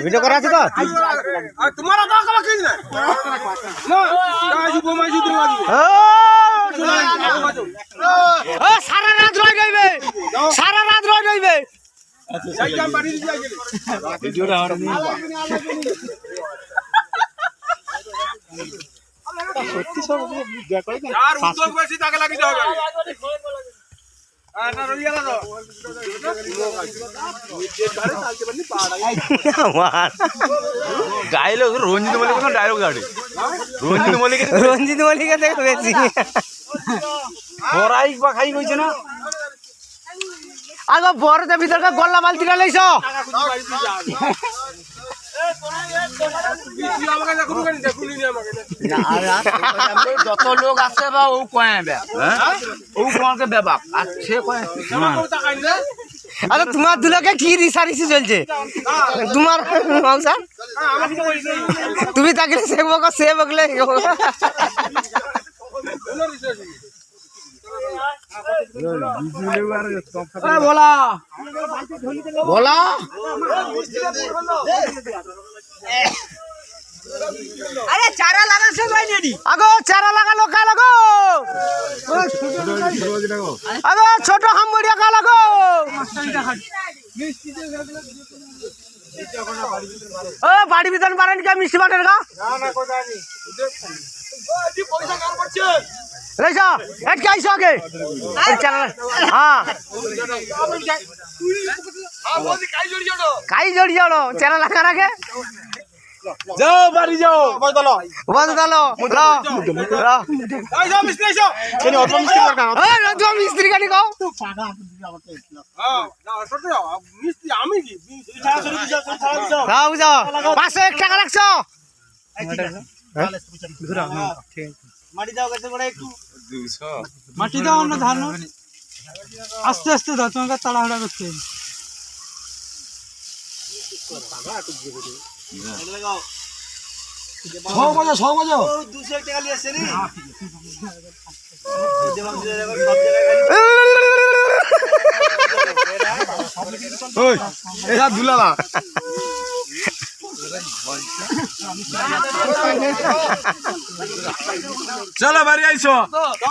Video করা আছে তো তোমার সারা রাত রয়ে যাইবে, সারা রাত রয়ে যাইবে। ডায়লগ রঞ্জিত মল্লিক ডায়লগ গাড়ি রঞ্জিত মল্লিক দেখো বেশি বড়াই বা খাই কইছে না আগে বড়তে ভিতরকে গল্লা বালতিটা লইছ যত লোক আছে বা ও কয়ে ও কোয়াকে বেবাক আর সে কয়ে আরে তোমার দুলাকে কি রিসারিসি চলছে তোমার মাংসা তুমি তাকে সে বকো সে বকলে বলা বলা আরে চারা লাগাছে বাইনি আগো চারা লাগালো কা লাগো আগো ছোট হামবড়িয়া কা লাগো ও বাড়ি বিধান পারেন কা মিষ্টি বাটের গা না না কোথায় নি জি পয়সা কার করছে লেসা এট কি আইছো আগে চারা হ্যাঁ কাই জড়ি জড়ো চারা লাগা রাখে যাও বাড়ি যাও বদলো বদলো যাও মিস্ত্রি এসো কেন অত মিষ্টি দরকার এই রজ মিস্ত্রি কানি কও হ্যাঁ না সত্যি মিস্ত্রি আমি কি যাও যাও 501 টাকা রাখছো মাটি দাও কাছে বড় একটু 200 মাটি দাও না ধান আস্তে আস্তে দাও তোমাকে তাড়াহুড়া করতে লাগাও 100 বাজো 200 টাকা নিয়ে আসছে রে ওই এরা দুলালা চলো বাড়ি আইছো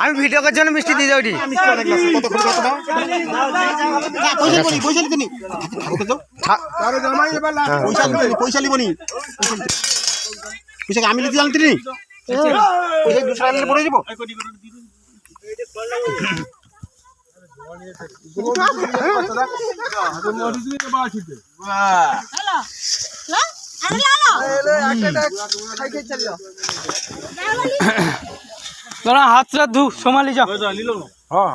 আমি ভিডিও করার জন্য মিষ্টি দিয়ে যাওটি পয়সা লিবনি পয়সা লিবনি পয়সা আমি লিতে জানতি নি পয়সা 200 টাকা নিলে পড়ে যাব তোরা হাতটা ধু সোমালি যা হ্যাঁ